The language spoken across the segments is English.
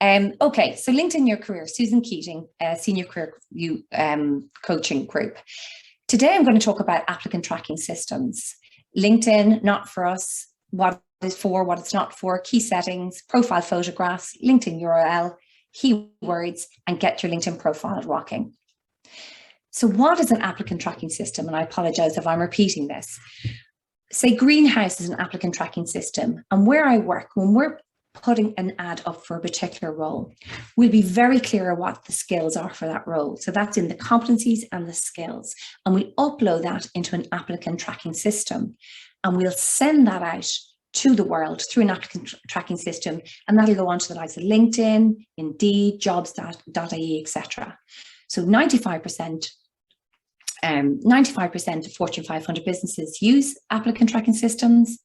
Okay, so LinkedIn Your Career, Susan Keating, Senior Career Coaching Group. Today I'm going to talk about applicant tracking systems. LinkedIn, not for us, what it's for, what it's not for, key settings, profile photographs, LinkedIn URL, keywords, and get your LinkedIn profile rocking. So what is an applicant tracking system? And I apologize if I'm repeating this. Say Greenhouse is an applicant tracking system, and where I work, when we're putting an ad up for a particular role, we'll be very clear what the skills are for that role. So that's in the competencies and the skills, and we upload that into an applicant tracking system, and we'll send that out to the world through an applicant tracking system, and that'll go on to the likes of LinkedIn, Indeed, jobs.ie, etc. So 95% of Fortune 500 businesses use applicant tracking systems,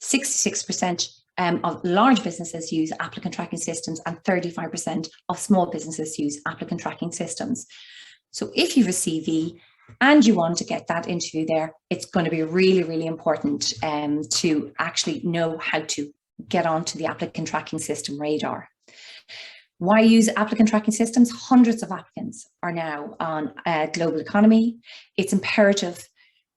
66% of large businesses use applicant tracking systems, and 35% of small businesses use applicant tracking systems. So if you have a CV and you want to get that interview there, it's going to be really, really important to actually know how to get onto the applicant tracking system radar. Why use applicant tracking systems? Hundreds of applicants are now on Global Economy. It's imperative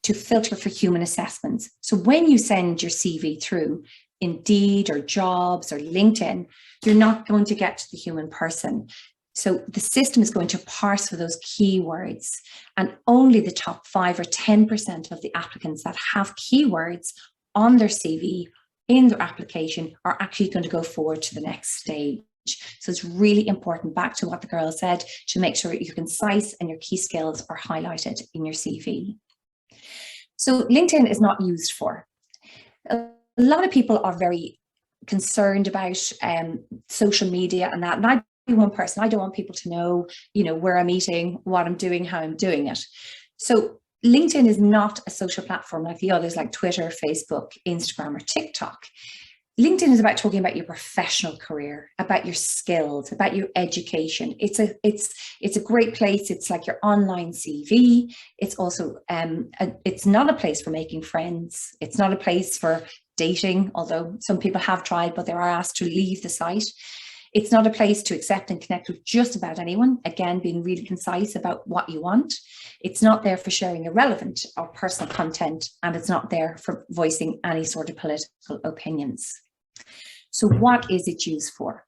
to filter for human assessments. So when you send your CV through Indeed or Jobs or LinkedIn, you're not going to get to the human person. So the system is going to parse for those keywords, and only the top 5 or 10% of the applicants that have keywords on their CV in their application are actually going to go forward to the next stage. So it's really important, back to what the girl said, to make sure you're concise and your key skills are highlighted in your CV. So LinkedIn is not used for. A lot of people are very concerned about social media and that. And I'd be one person, I don't want people to know, where I'm eating, what I'm doing, how I'm doing it. So LinkedIn is not a social platform like the others, like Twitter, Facebook, Instagram, or TikTok. LinkedIn is about talking about your professional career, about your skills, about your education. It's a great place. It's like your online CV. It's also it's not a place for making friends. It's not a place for dating, although some people have tried, but they are asked to leave the site. It's not a place to accept and connect with just about anyone. Again, being really concise about what you want. It's not there for sharing irrelevant or personal content, and it's not there for voicing any sort of political opinions. So what is it used for?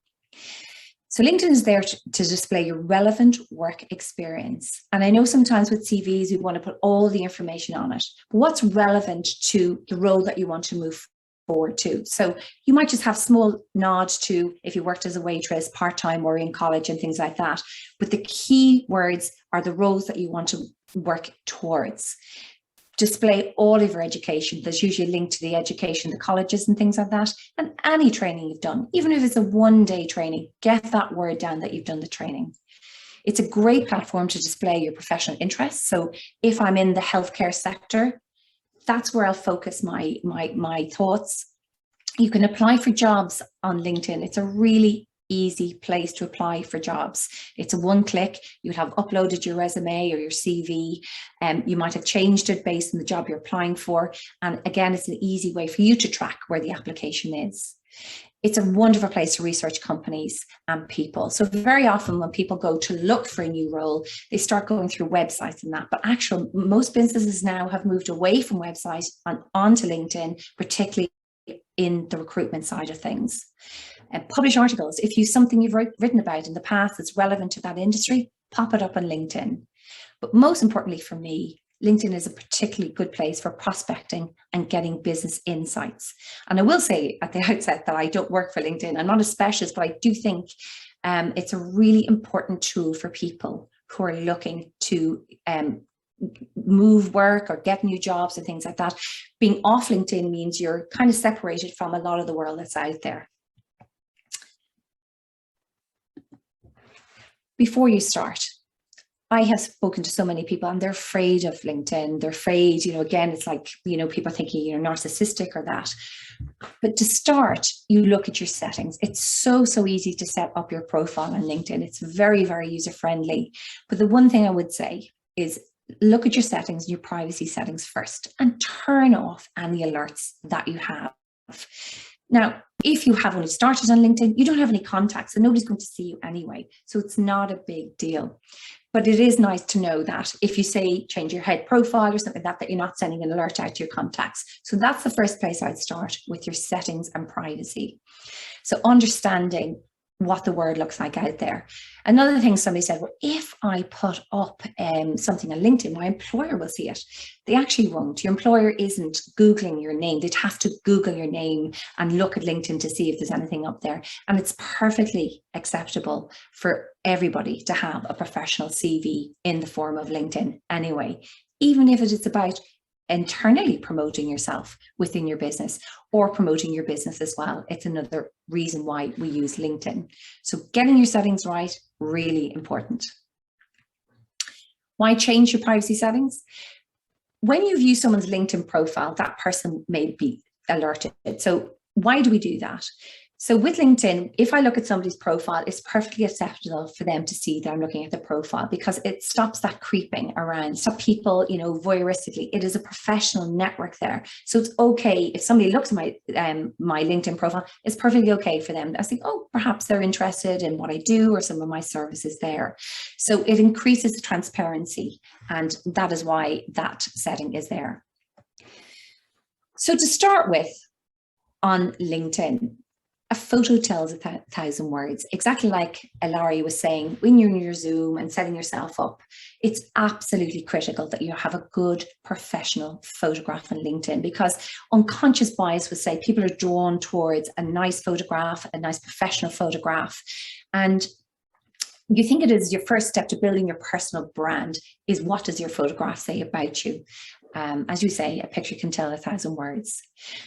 So LinkedIn is there to display your relevant work experience. And I know sometimes with CVs, we want to put all the information on it, but what's relevant to the role that you want to move forward to? So you might just have small nods to if you worked as a waitress part-time or in college and things like that. But the key words are the roles that you want to work towards. Display all of your education. There's usually a link to the education, the colleges and things like that, and any training you've done. Even if it's a one-day training, get that word down that you've done the training. It's a great platform to display your professional interests. So if I'm in the healthcare sector, that's where I'll focus my thoughts. You can apply for jobs on LinkedIn. It's a really easy place to apply for jobs. It's a one click. You would have uploaded your resume or your CV. You might have changed it based on the job you're applying for. And again, it's an easy way for you to track where the application is. It's a wonderful place to research companies and people. So very often when people go to look for a new role, they start going through websites and that. But actually, most businesses now have moved away from websites and onto LinkedIn, particularly in the recruitment side of things. And publish articles. If you something you've written about in the past that's relevant to that industry, pop it up on LinkedIn. But most importantly for me, LinkedIn is a particularly good place for prospecting and getting business insights. And I will say at the outset that I don't work for LinkedIn. I'm not a specialist, but I do think it's a really important tool for people who are looking to move work or get new jobs and things like that. Being off LinkedIn means you're kind of separated from a lot of the world that's out there. Before you start, I have spoken to so many people and they're afraid of LinkedIn. They're afraid, again, it's like, people thinking you're narcissistic or that. But to start, you look at your settings. It's so easy to set up your profile on LinkedIn. It's very, very user-friendly. But the one thing I would say is look at your settings, your privacy settings first, and turn off any alerts that you have. Now, if you have only started on LinkedIn, you don't have any contacts, so nobody's going to see you anyway. So it's not a big deal. But it is nice to know that if you say change your head profile or something like that, that you're not sending an alert out to your contacts. So that's the first place I'd start, with your settings and privacy. So understanding what the word looks like out there. Another thing somebody said, well, if I put up something on LinkedIn, my employer will see it. They actually won't. Your employer isn't Googling your name. They'd have to Google your name and look at LinkedIn to see if there's anything up there. And it's perfectly acceptable for everybody to have a professional CV in the form of LinkedIn anyway, even if it is about internally promoting yourself within your business or promoting your business as well. It's another reason why we use LinkedIn. So getting your settings right, really important. Why change your privacy settings? When you view someone's LinkedIn profile, that person may be alerted. So why do we do that? So with LinkedIn, if I look at somebody's profile, it's perfectly acceptable for them to see that I'm looking at the profile, because it stops that creeping around. Stop people, voyeuristically. It is a professional network there. So it's okay if somebody looks at my LinkedIn profile, it's perfectly okay for them. I think, oh, perhaps they're interested in what I do or some of my services there. So it increases the transparency, and that is why that setting is there. So to start with, on LinkedIn, a photo tells 1,000 words. Exactly like Ilaria was saying, when you're in your Zoom and setting yourself up, it's absolutely critical that you have a good professional photograph on LinkedIn, because unconscious bias would say people are drawn towards a nice photograph, a nice professional photograph. And you think it is your first step to building your personal brand is, what does your photograph say about you? As you say, a picture can tell 1,000 words.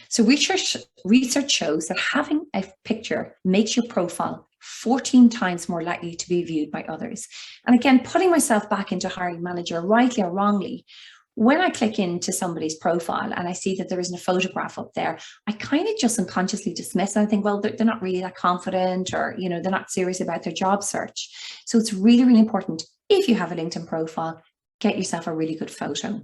So research shows that having a picture makes your profile 14 times more likely to be viewed by others. And again, putting myself back into hiring manager, rightly or wrongly, when I click into somebody's profile and I see that there isn't a photograph up there, I kind of just unconsciously dismiss and I think, well, they're not really that confident, or, they're not serious about their job search. So it's really, really important, if you have a LinkedIn profile, get yourself a really good photo.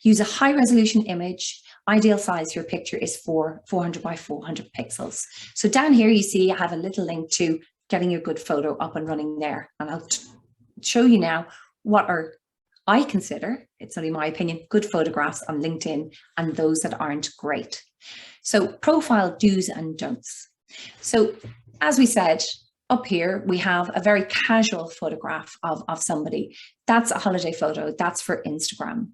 Use a high resolution image. Ideal size for your picture is 400 by 400 pixels. So down here, you see, I have a little link to getting your good photo up and running there. And I'll show you now what I consider, it's only my opinion, good photographs on LinkedIn and those that aren't great. So profile do's and don'ts. So as we said, up here, we have a very casual photograph of somebody. That's a holiday photo. That's for Instagram.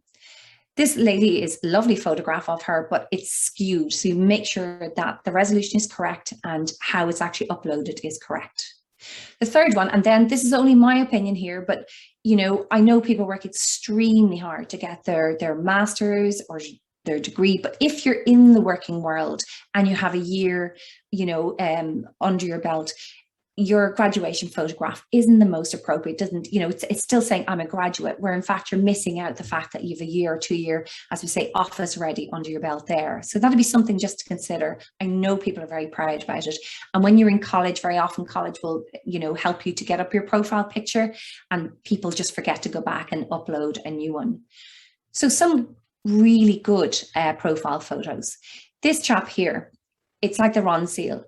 This lady is a lovely photograph of her, but it's skewed. So you make sure that the resolution is correct and how it's actually uploaded is correct. The third one, and then this is only my opinion here, but I know people work extremely hard to get their master's or their degree, but if you're in the working world and you have a year, under your belt, your graduation photograph isn't the most appropriate. It's still saying I'm a graduate, where in fact you're missing out the fact that you have a year or 2 year, as we say, office ready under your belt there. So that'd be something just to consider. I know people are very proud about it. And when you're in college, very often college will, help you to get up your profile picture, and people just forget to go back and upload a new one. So some really good profile photos. This chap here, it's like the Ron Seal.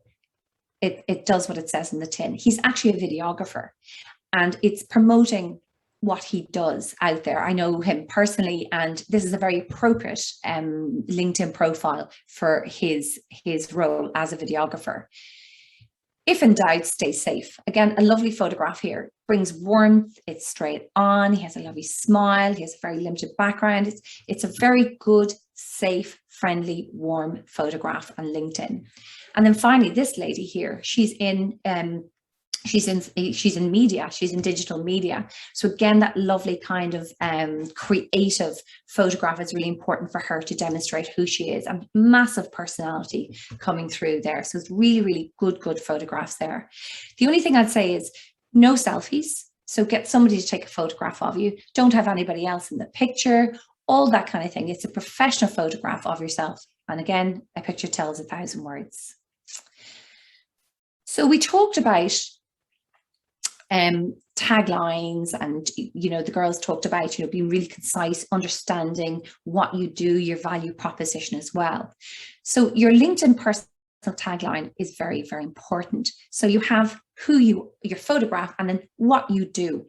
It does what it says in the tin. He's actually a videographer, and it's promoting what he does out there. I know him personally, and this is a very appropriate LinkedIn profile for his role as a videographer. If in doubt, stay safe. Again, a lovely photograph here. Brings warmth, it's straight on, he has a lovely smile, he has a very limited background. It's a very good, safe, friendly, warm photograph on LinkedIn. And then finally, this lady here, she's in media, she's in digital media. So again, that lovely kind of creative photograph is really important for her to demonstrate who she is, and massive personality coming through there. So it's really, really good photographs there. The only thing I'd say is no selfies. So get somebody to take a photograph of you. Don't have anybody else in the picture, all that kind of thing. It's a professional photograph of yourself. And again, a picture tells 1,000 words. So we talked about taglines, and the girls talked about being really concise, understanding what you do, your value proposition as well. So your LinkedIn tagline is very, very important. So you have your photograph, and then what you do.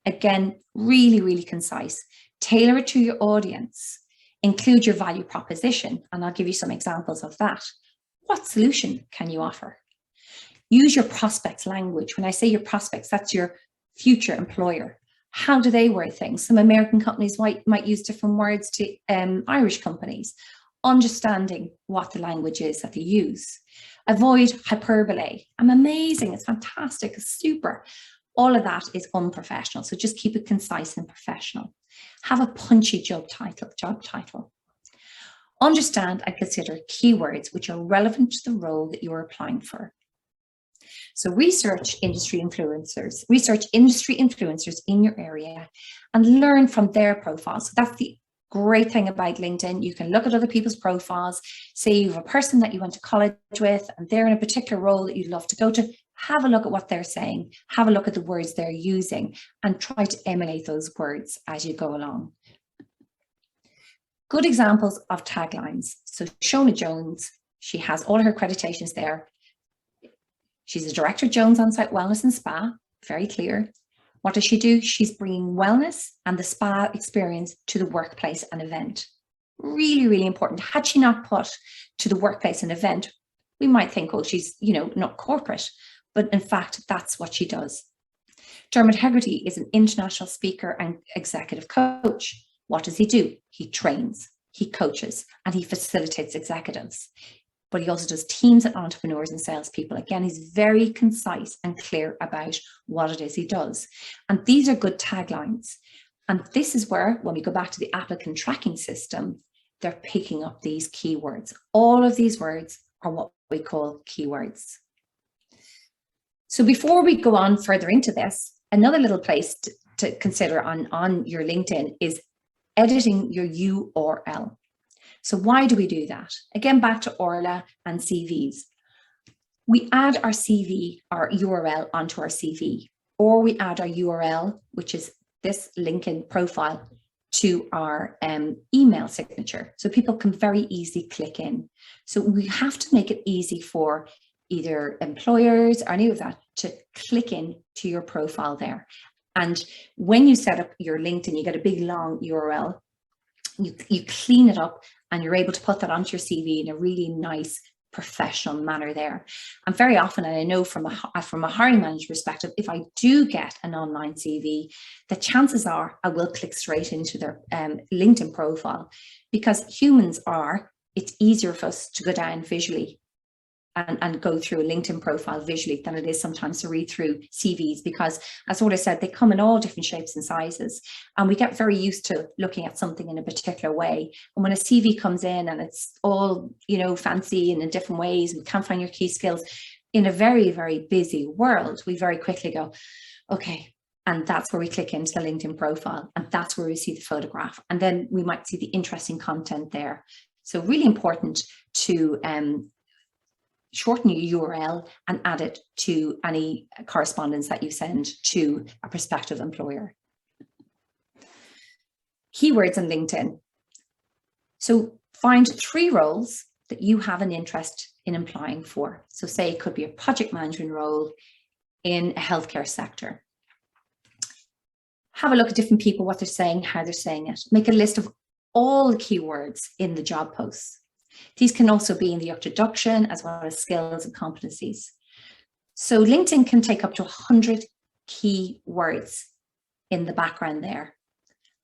Again, really, really concise. Tailor it to your audience. Include your value proposition, and I'll give you some examples of that. What solution can you offer? Use your prospects language. When I say your prospects, that's your future employer. How do they word things? Some American companies might use different words to Irish companies. Understanding what the language is that they use. Avoid hyperbole. I'm amazing, it's fantastic, it's super. All of that is unprofessional, so just keep it concise and professional. Have a punchy job title. Understand and consider keywords which are relevant to the role that you're applying for. So research industry influencers in your area and learn from their profiles. So that's the great thing about LinkedIn. You can look at other people's profiles. Say you have a person that you went to college with and they're in a particular role that you'd love to go to. Have a look at what they're saying. Have a look at the words they're using and try to emulate those words as you go along. Good examples of taglines. So Shona Jones, she has all her accreditations there. She's a Director Jones On-Site Wellness and Spa, very clear. What does she do? She's bringing wellness and the spa experience to the workplace and event. Really, really important. Had she not put to the workplace and event, we might think, oh, she's, not corporate, but in fact, that's what she does. Dermot Hegarty is an international speaker and executive coach. What does he do? He trains, he coaches, and he facilitates executives. But he also does teams of entrepreneurs and salespeople. Again, he's very concise and clear about what it is he does. And these are good taglines. And this is where, when we go back to the applicant tracking system, they're picking up these keywords. All of these words are what we call keywords. So before we go on further into this, another little place to consider on your LinkedIn is editing your URL. So why do we do that? Again, back to Orla and CVs. We add our CV, our URL onto our CV, or we add our URL, which is this LinkedIn profile, to our email signature. So people can very easily click in. So we have to make it easy for either employers or any of that to click in to your profile there. And when you set up your LinkedIn, you get a big long URL, you clean it up and you're able to put that onto your CV in a really nice professional manner there. And very often, and I know from a hiring manager perspective, if I do get an online CV, the chances are I will click straight into their LinkedIn profile, because it's easier for us to go down visually and go through a LinkedIn profile visually than it is sometimes to read through CVs, because as Orla said, they come in all different shapes and sizes, and we get very used to looking at something in a particular way. And when a CV comes in and it's all, fancy and in different ways, and can't find your key skills in a very, very busy world, we very quickly go, okay. And that's where we click into the LinkedIn profile, and that's where we see the photograph. And then we might see the interesting content there. So really important to shorten your URL and add it to any correspondence that you send to a prospective employer. Keywords on LinkedIn. So find 3 roles that you have an interest in applying for. So say it could be a project management role in a healthcare sector. Have a look at different people, what they're saying, how they're saying it. Make a list of all the keywords in the job posts. These can also be in the introduction as well as skills and competencies. So LinkedIn can take up to 100 key words in the background there.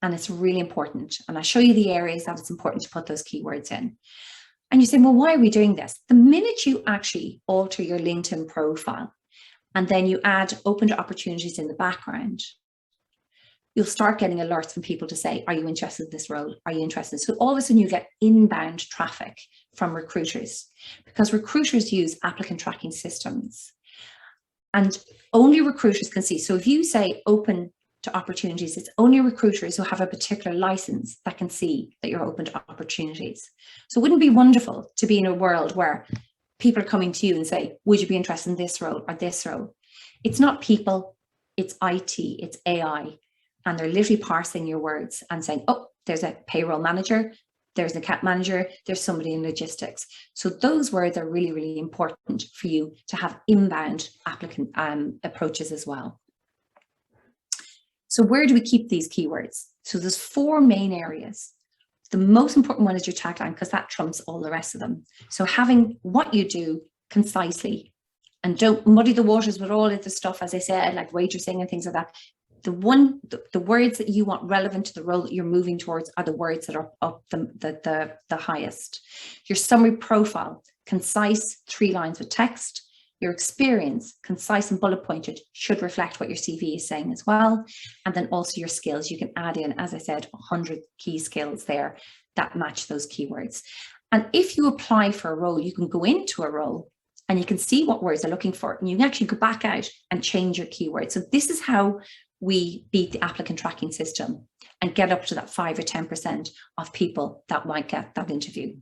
And it's really important. And I'll show you the areas that it's important to put those keywords in. And you say, well, why are we doing this? The minute you actually alter your LinkedIn profile and then you add open to opportunities in the background, you'll start getting alerts from people to say, are you interested in this role? Are you interested? So all of a sudden you get inbound traffic from recruiters, because recruiters use applicant tracking systems and only recruiters can see. So if you say open to opportunities, it's only recruiters who have a particular license that can see that you're open to opportunities. So wouldn't it be wonderful to be in a world where people are coming to you and say, would you be interested in this role or this role? It's not people, it's IT, it's AI. And they're literally parsing your words and saying, oh, there's a payroll manager. there's an account manager, there's somebody in logistics. So those words are really, really important for you to have inbound applicant approaches as well. So where do we keep these keywords? So there's 4 main areas. The most important one is your tagline, because that trumps all the rest of them. So having what you do concisely, and don't muddy the waters with all of the stuff, as I said, like waitressing and things like that. The words that you want relevant to the role that you're moving towards are the words that are up the highest. Your summary profile, concise, 3 lines with text. Your experience, concise and bullet pointed, should reflect what your CV is saying as well. And then also your skills. You can add in, as I said, 100 key skills there that match those keywords. And if you apply for a role, you can go into a role and you can see what words they're looking for. And you can actually go back out and change your keywords. So this is how we beat the applicant tracking system and get up to that 5 or 10% of people that might get that interview.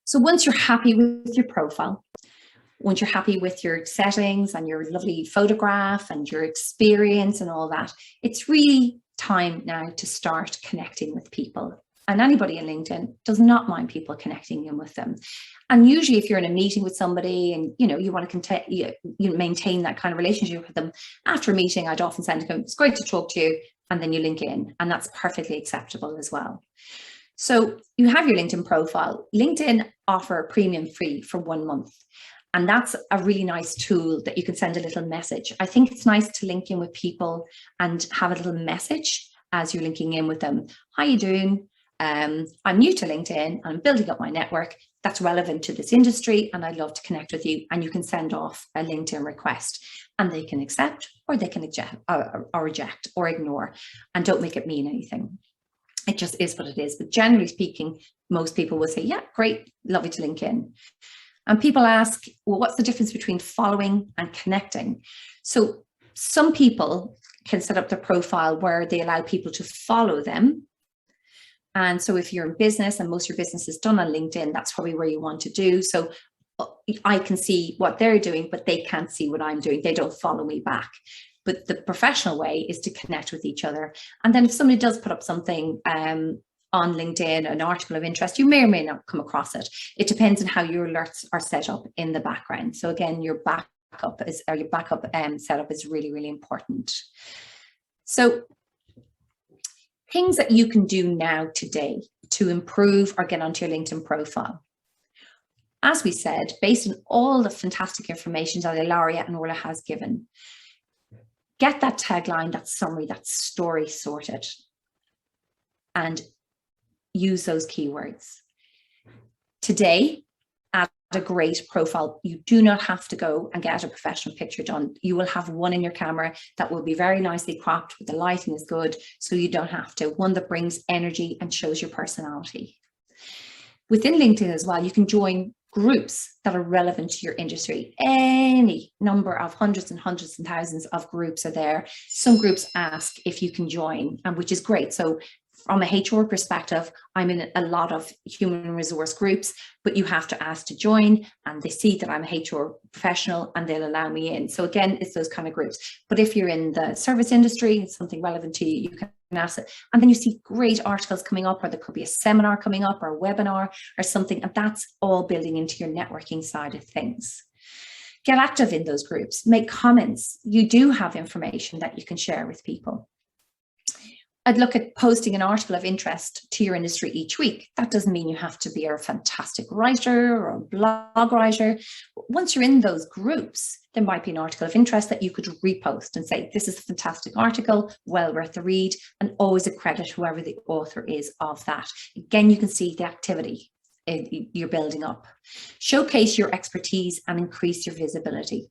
So once you're happy with your profile, once you're happy with your settings and your lovely photograph and your experience and all that, it's really time now to start connecting with people. And anybody in LinkedIn does not mind people connecting in with them. And usually if you're in a meeting with somebody and you want to maintain that kind of relationship with them, after a meeting, I'd often send them, it's great to talk to you, and then you link in, and that's perfectly acceptable as well. So you have your LinkedIn profile. LinkedIn offer premium free for 1 month. And that's a really nice tool that you can send a little message. I think it's nice to link in with people and have a little message as you're linking in with them. How you doing? I'm new to LinkedIn. I'm building up my network that's relevant to this industry, and I'd love to connect with you. And you can send off a LinkedIn request, and they can accept, or they can reject or ignore, and don't make it mean anything. It just is what it is. But generally speaking, most people will say, yeah, great, love you to link in. And people ask, well, what's the difference between following and connecting? So some people can set up their profile where they allow people to follow them. And so if you're in business and most of your business is done on LinkedIn, that's probably where you want to do. So I can see what they're doing, but they can't see what I'm doing. They don't follow me back. But the professional way is to connect with each other. And then if somebody does put up something on LinkedIn, an article of interest, you may or may not come across it. It depends on how your alerts are set up in the background. So again, your backup setup is really, really important. So things that you can do now today to improve or get onto your LinkedIn profile. As we said, based on all the fantastic information that Ilaria and Orla has given, get that tagline, that summary, that story sorted, and use those keywords. Today, add a great profile. You do not have to go and get a professional picture done. You will have one in your camera that will be very nicely cropped, with the lighting is good, so you don't have to. One that brings energy and shows your personality. Within LinkedIn as well, you can join groups that are relevant to your industry. Any number of hundreds and thousands of groups are there. Some groups ask if you can join, and which is great. So from a HR perspective, I'm in a lot of human resource groups, but you have to ask to join, and they see that I'm a HR professional and they'll allow me in. So again, it's those kind of groups. But if you're in the service industry, it's something relevant to you, you can ask it. And then you see great articles coming up, or there could be a seminar coming up or a webinar or something, and that's all building into your networking side of things. Get active in those groups, make comments. You do have information that you can share with people. I'd look at posting an article of interest to your industry each week. That doesn't mean you have to be a fantastic writer or a blog writer. Once you're in those groups, there might be an article of interest that you could repost and say, this is a fantastic article, well worth the read, and always accredit whoever the author is of that. Again, you can see the activity you're building up. Showcase your expertise and increase your visibility.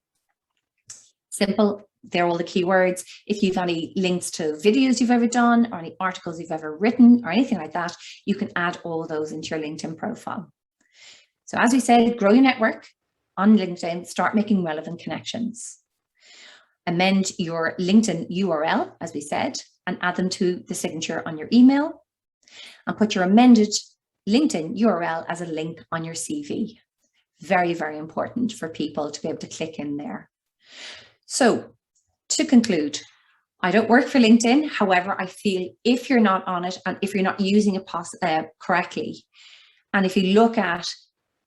Simple. They're all the keywords. If you've any links to videos you've ever done, or any articles you've ever written, or anything like that, you can add all those into your LinkedIn profile. So as we said, grow your network on LinkedIn, start making relevant connections. Amend your LinkedIn URL, as we said, and add them to the signature on your email, and put your amended LinkedIn URL as a link on your CV. Very, very important for people to be able to click in there. So to conclude, I don't work for LinkedIn. However, I feel if you're not on it and if you're not using it correctly, and if you look at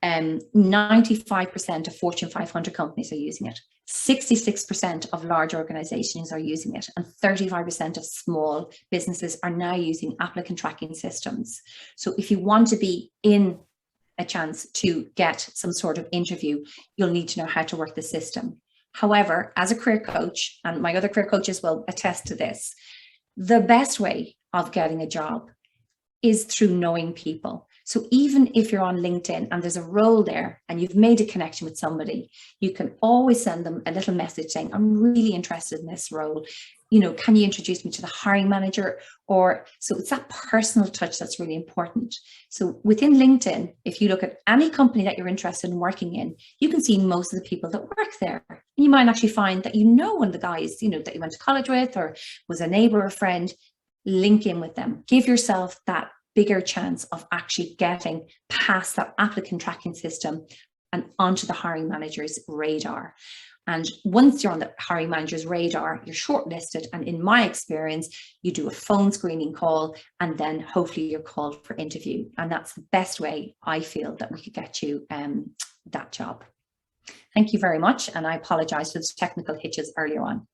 95% of Fortune 500 companies are using it, 66% of large organizations are using it, and 35% of small businesses are now using applicant tracking systems. So if you want to be in a chance to get some sort of interview, you'll need to know how to work the system. However, as a career coach, and my other career coaches will attest to this, the best way of getting a job is through knowing people. So even if you're on LinkedIn and there's a role there and you've made a connection with somebody, you can always send them a little message saying, I'm really interested in this role. You know, can you introduce me to the hiring manager? Or so it's that personal touch that's really important. So within LinkedIn, if you look at any company that you're interested in working in, you can see most of the people that work there. And you might actually find that you know one of the guys, you know, that you went to college with or was a neighbor or friend. Link in with them. Give yourself that bigger chance of actually getting past that applicant tracking system and onto the hiring manager's radar. And once you're on the hiring manager's radar, you're shortlisted. And in my experience, you do a phone screening call and then hopefully you're called for interview. And that's the best way I feel that we could get you that job. Thank you very much. And I apologize for the technical hitches earlier on.